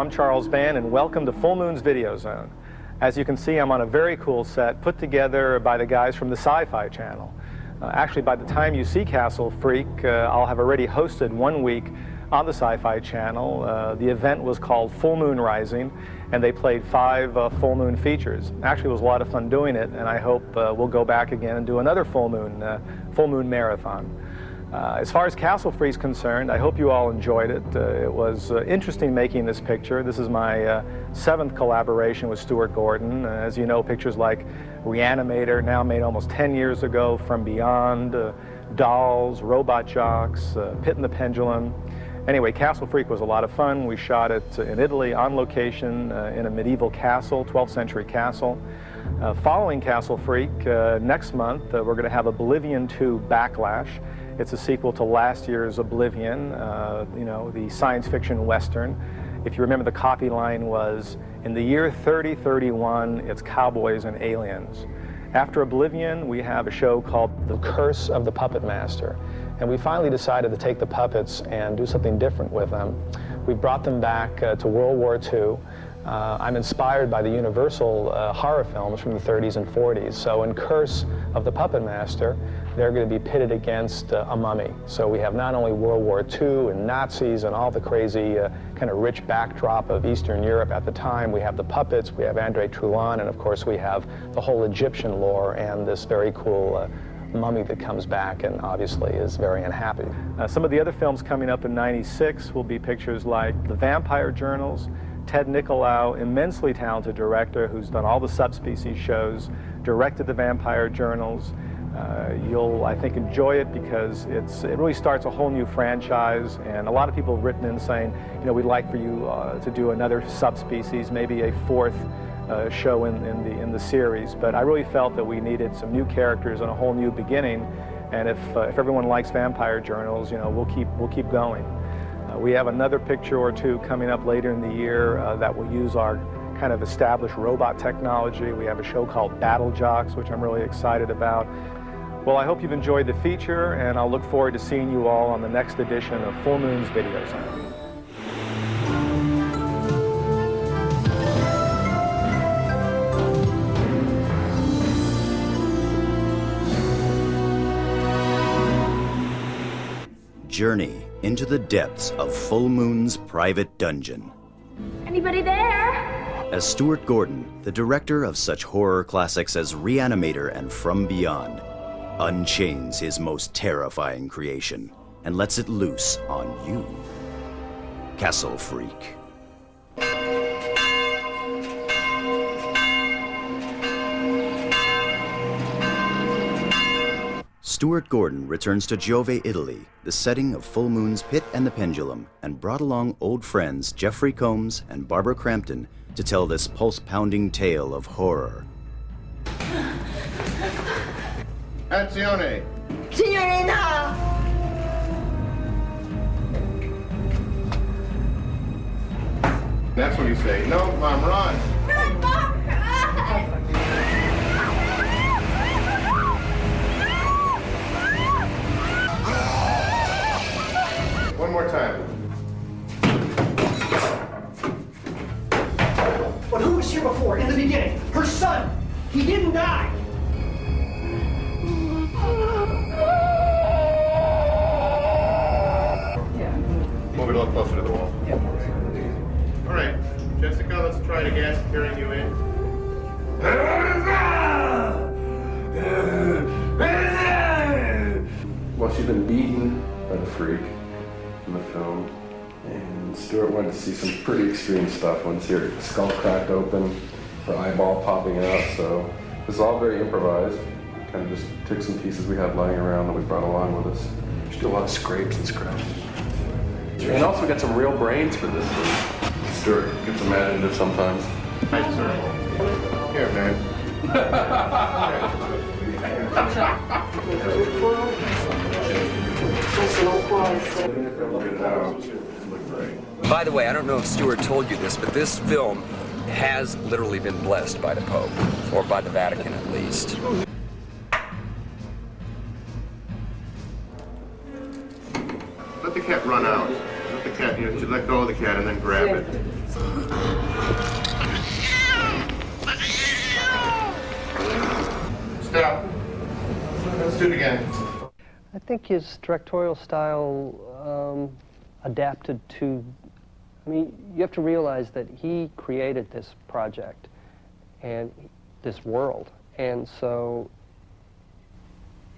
I'm Charles Band, and welcome to Full Moon's Videozone. As you can see, I'm on a very cool set put together by the guys from the Sci-Fi Channel. Actually, by the time you see Castle Freak, I'll have already hosted 1 week on the Sci-Fi Channel. The event was called Full Moon Rising, and they played 5 full moon features. Actually, it was a lot of fun doing it, and I hope we'll go back again and do another full moon marathon. As far as Castle Freak's concerned, I hope you all enjoyed it. It was interesting making this picture. This is my 7th collaboration with Stuart Gordon. As you know, pictures like Reanimator, now made almost 10 years ago, From Beyond, Dolls, Robot Jocks, Pit and the Pendulum. Anyway, Castle Freak was a lot of fun. We shot it in Italy on location in a medieval castle, 12th century castle. Following Castle Freak, next month we're going to have Oblivion 2 Backlash. It's a sequel to last year's Oblivion, you know, the science fiction western. If you remember, the copy line was, in the year 3031, it's cowboys and aliens. After Oblivion, we have a show called The Curse of the Puppet Master. And we finally decided to take the puppets and do something different with them. We brought them back to World War II. I'm inspired by the Universal horror films from the 30s and 40s. So in Curse of the Puppet Master, they're going to be pitted against a mummy. So we have not only World War II and Nazis and all the crazy kind of rich backdrop of Eastern Europe at the time. We have the puppets, we have André Trulon, and of course we have the whole Egyptian lore and this very cool mummy that comes back and obviously is very unhappy. Some of the other films coming up in '96 will be pictures like The Vampire Journals. Ted Nicolau, immensely talented director who's done all the subspecies shows, directed The Vampire Journals. You'll, I think, enjoy it because it really starts a whole new franchise, and a lot of people have written in saying, you know, we'd like for you to do another subspecies, maybe a 4th show in the series. But I really felt that we needed some new characters and a whole new beginning. And if everyone likes Vampire Journals, you know, we'll keep going. We have another picture or two coming up later in the year that will use our kind of established robot technology. We have a show called Battle Jocks, which I'm really excited about. Well, I hope you've enjoyed the feature, and I'll look forward to seeing you all on the next edition of Full Moon's Videozone. Journey into the depths of Full Moon's private dungeon. Anybody there? As Stuart Gordon, the director of such horror classics as Reanimator and From Beyond, unchains his most terrifying creation and lets it loose on you. Castle Freak. Stuart Gordon returns to Giove, Italy, the setting of Full Moon's Pit and the Pendulum, and brought along old friends Jeffrey Combs and Barbara Crampton to tell this pulse-pounding tale of horror. Azione! Signorina! That's what you say. No, Mom, run! Run, Mom, run! One more time. But who was here before, in the beginning? Her son! He didn't die! Move it a little closer to the wall. All right, Jessica, let's try it again. Hearing you in. Well, she's been beaten by the freak in the film, and Stuart wanted to see some pretty extreme stuff. Wanted to see her skull cracked open, her eyeball popping out, so this is all very improvised. Kind of just took some pieces we had lying around that we brought along with us. She did a lot of scrapes and scratches. And also got some real brains for this thing. Stuart gets imaginative sometimes. Hi, sir. Here, man. By the way, I don't know if Stuart told you this, but this film has literally been blessed by the Pope, or by the Vatican at least. Let the cat run out. Let the cat, you let go of the cat and then grab it. Stop. Let's do it again. I think his directorial style adapted to, I mean, you have to realize that he created this project and this world, and so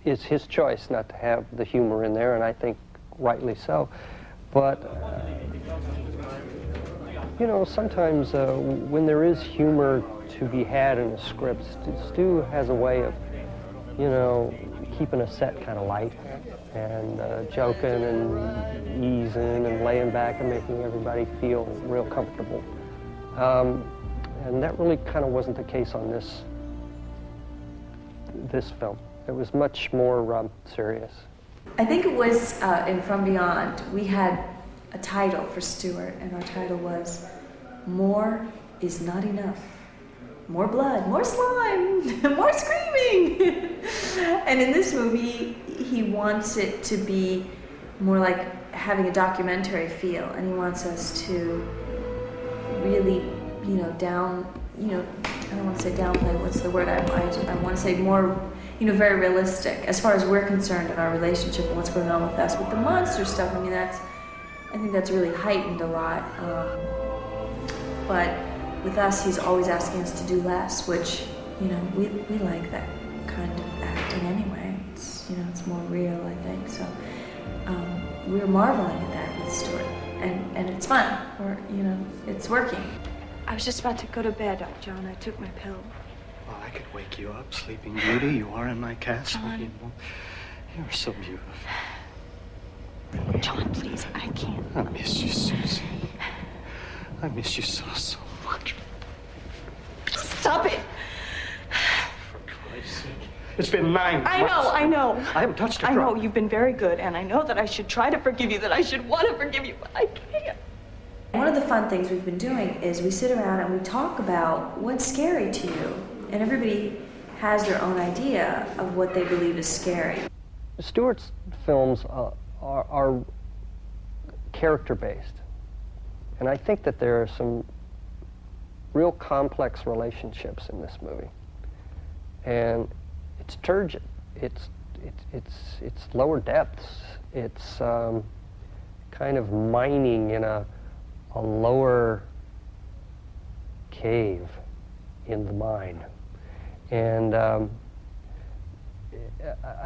it's his choice not to have the humor in there, and I think rightly so. But, you know, sometimes when there is humor to be had in a script, Stu has a way of, you know, keeping a set kind of light and joking and easing and laying back and making everybody feel real comfortable. And that really kind of wasn't the case on this film. It was much more serious. I think it was in From Beyond, we had a title for Stuart, and our title was More is Not Enough. More blood, more slime, more screaming. And in this movie, he wants it to be more like having a documentary feel, and he wants us to really, you know, I don't want to say downplay, what's the word? I want to say more, you know, very realistic as far as we're concerned in our relationship and what's going on with us. With the monster stuff, I mean, I think that's really heightened a lot. But with us, he's always asking us to do less, which, you know, we like that kind of acting anyway. It's, you know, it's more real, I think. So we were marveling at that with Stuart, and it's fun. You know, it's working. I was just about to go to bed, John. I took my pill. Well, I could wake you up, Sleeping Beauty. You are in my castle. John. You're so beautiful. John, please, I can't. I miss you, Susie. I miss you so much. Stop it! For Christ's sake. It's been 9 months. I know. I haven't touched a I drop. know, you've been very good, and I know that I should try to forgive you, that I should want to forgive you, but I can't. One of the fun things we've been doing is we sit around and we talk about what's scary to you. And everybody has their own idea of what they believe is scary. Stuart's films are character-based. And I think that there are some real complex relationships in this movie. And it's turgid. It's lower depths. It's kind of mining in a lower cave in the mine. And I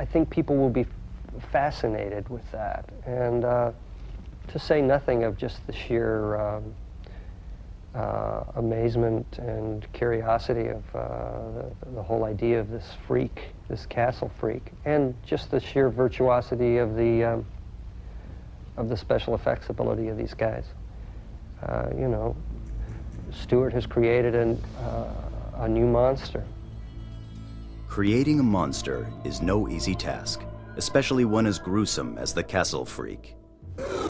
think people will be fascinated with that. And to say nothing of just the sheer amazement and curiosity of the whole idea of this freak, this castle freak, and just the sheer virtuosity of the special effects ability of these guys. You know, Stuart has created a new monster. Creating a monster is no easy task, especially one as gruesome as the Castle Freak.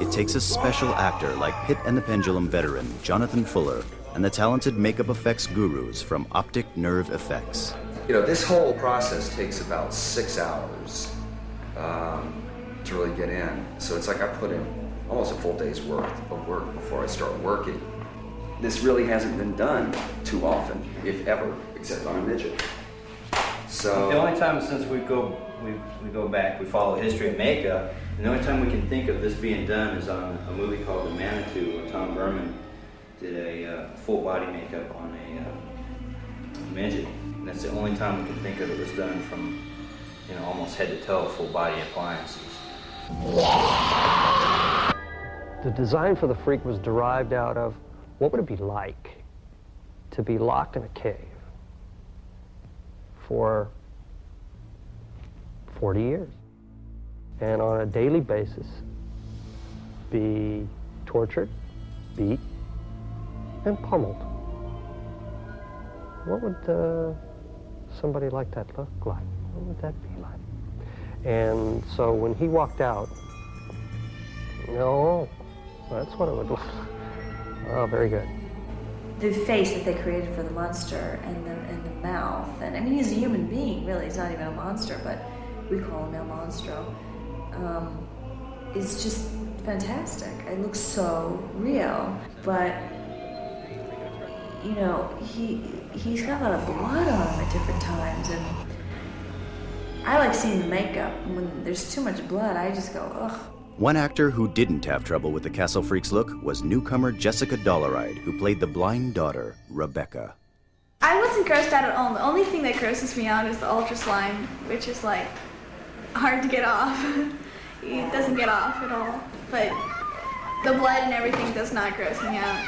It takes a special actor like Pit and the Pendulum veteran Jonathan Fuller and the talented makeup effects gurus from Optic Nerve Effects. You know, this whole process takes about 6 hours to really get in. So it's like I put in almost a full day's worth of work before I start working. This really hasn't been done too often, if ever, except on a midget. So the only time since we go back, we follow history of makeup, and the only time we can think of this being done is on a movie called The Manitou, where Tom Berman did a full body makeup on a midget. And that's the only time we can think of it was done from, you know, almost head to toe, full body appliances. The design for the freak was derived out of what would it be like to be locked in a cave for 40 years and on a daily basis be tortured, beat, and pummeled. What would somebody like that look like? What would that be like? And so when he walked out, no, that's what it would look like. Oh, very good. The face that they created for the monster and the mouth, and I mean, he's a human being, really. He's not even a monster, but we call him El Monstro. It's just fantastic. It looks so real, but you know, he's got a lot of blood on him at different times, and I like seeing the makeup. When there's too much blood, I just go, ugh. One actor who didn't have trouble with the Castle Freaks look was newcomer Jessica Dollaride, who played the blind daughter, Rebecca. I wasn't grossed out at all. The only thing that grosses me out is the ultra slime, which is like hard to get off. It doesn't get off at all. But the blood and everything does not gross me out.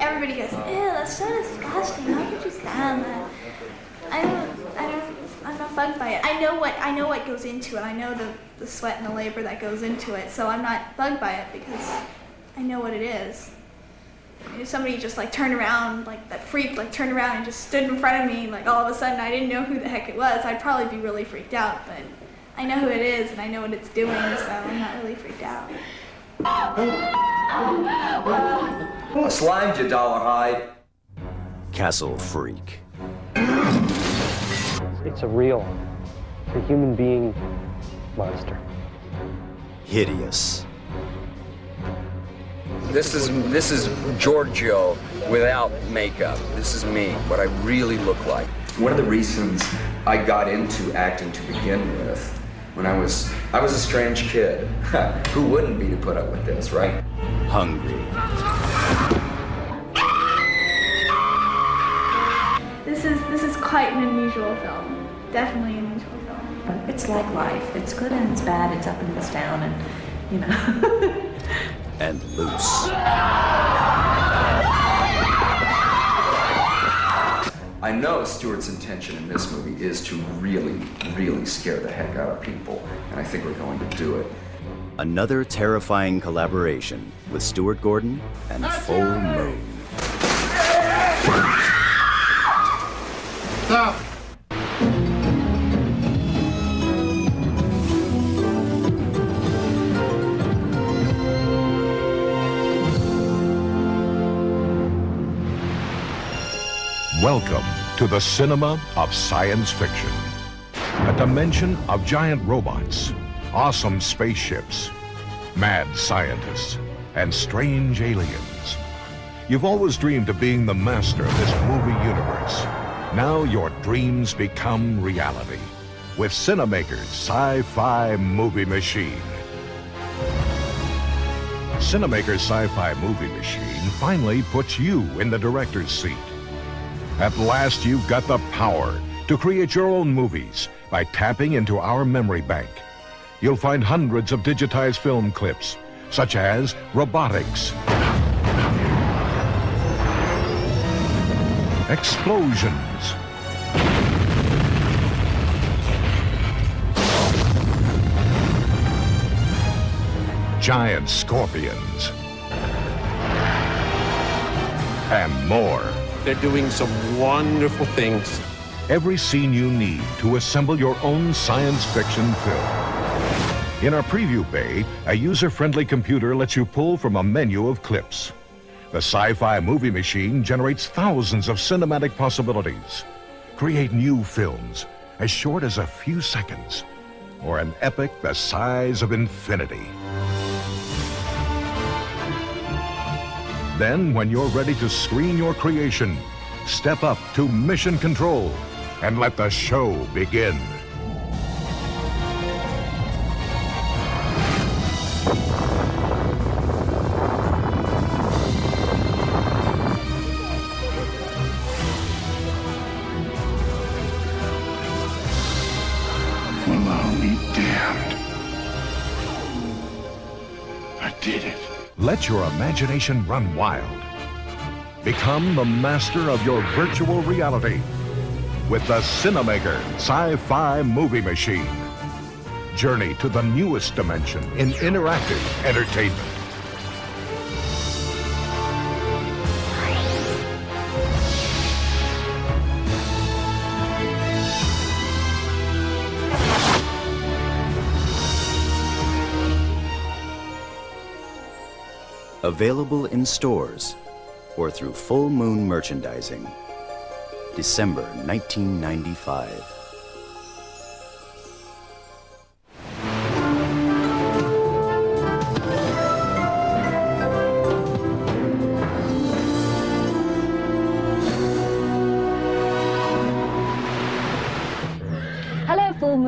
Everybody goes, ew, that's so disgusting. How could you stand that? I'm not bugged by it. I know what goes into it. I know the sweat and the labor that goes into it. So I'm not bugged by it because I know what it is. If somebody just like turned around, like that freak, like turned around and just stood in front of me, like all of a sudden I didn't know who the heck it was, I'd probably be really freaked out. But I know who it is and I know what it's doing, so I'm not really freaked out. I slimed you, Dollarhide. Castle Freak. It's a human being monster. Hideous. This is Giorgio without makeup. This is me, what I really look like. One of the reasons I got into acting to begin with, when I was a strange kid. Who wouldn't be to put up with this, right? Hungry. This is quite an unusual film. Definitely an unusual film. But it's like life. It's good and it's bad. It's up and it's down, and you know. And loose. I know Stewart's intention in this movie is to really, really scare the heck out of people, and I think we're going to do it. Another terrifying collaboration with Stuart Gordon and Full Moon. Stop! Welcome to the cinema of science fiction. A dimension of giant robots, awesome spaceships, mad scientists, and strange aliens. You've always dreamed of being the master of this movie universe. Now your dreams become reality with Cinemaker's Sci-Fi Movie Machine. Cinemaker's Sci-Fi Movie Machine finally puts you in the director's seat. At last, you've got the power to create your own movies by tapping into our memory bank. You'll find hundreds of digitized film clips, such as robotics, explosions, giant scorpions, and more. They're doing some wonderful things. Every scene you need to assemble your own science fiction film. In our preview bay, a user-friendly computer lets you pull from a menu of clips. The Sci-Fi Movie Machine generates thousands of cinematic possibilities. Create new films as short as a few seconds, or an epic the size of infinity. Then, when you're ready to screen your creation, step up to Mission Control and let the show begin. Well, I'll be damned. I did it. Let your imagination run wild. Become the master of your virtual reality with the Cinemaker Sci-Fi Movie Machine. Journey to the newest dimension in interactive entertainment. Available in stores or through Full Moon Merchandising. December 1995.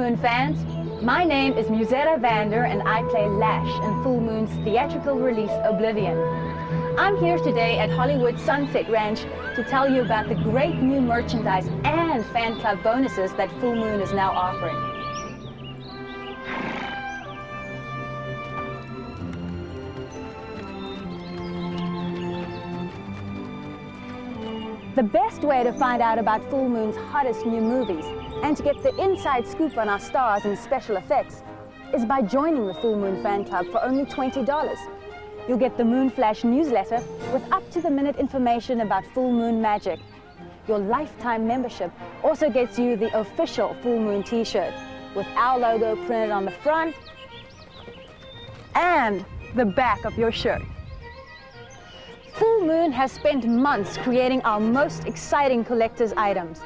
Moon fans, my name is Musetta Vander and I play Lash in Full Moon's theatrical release Oblivion. I'm here today at Hollywood Sunset Ranch to tell you about the great new merchandise and fan club bonuses that Full Moon is now offering. The best way to find out about Full Moon's hottest new movies and to get the inside scoop on our stars and special effects is by joining the Full Moon fan club for only $20. You'll get the Moon Flash newsletter with up-to-the-minute information about Full Moon magic. Your lifetime membership also gets you the official Full Moon t-shirt with our logo printed on the front and the back of your shirt. Full Moon has spent months creating our most exciting collector's items.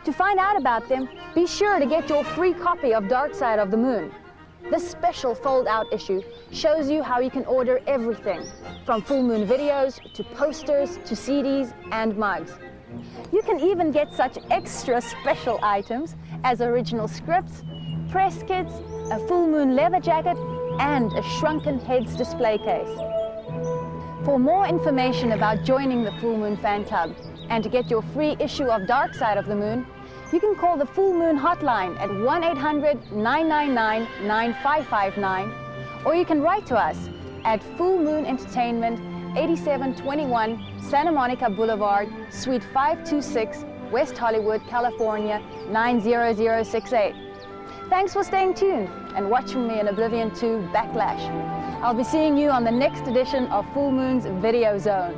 To find out about them, be sure to get your free copy of Dark Side of the Moon. This special fold-out issue shows you how you can order everything, from Full Moon videos, to posters, to CDs and mugs. You can even get such extra special items as original scripts, press kits, a Full Moon leather jacket, and a Shrunken Heads display case. For more information about joining the Full Moon fan club and to get your free issue of Dark Side of the Moon, you can call the Full Moon hotline at 1-800-999-9559, or you can write to us at Full Moon Entertainment, 8721 Santa Monica Boulevard, Suite 526, West Hollywood, California, 90068. Thanks for staying tuned and watching me in Oblivion 2 Backlash. I'll be seeing you on the next edition of Full Moon's Videozone.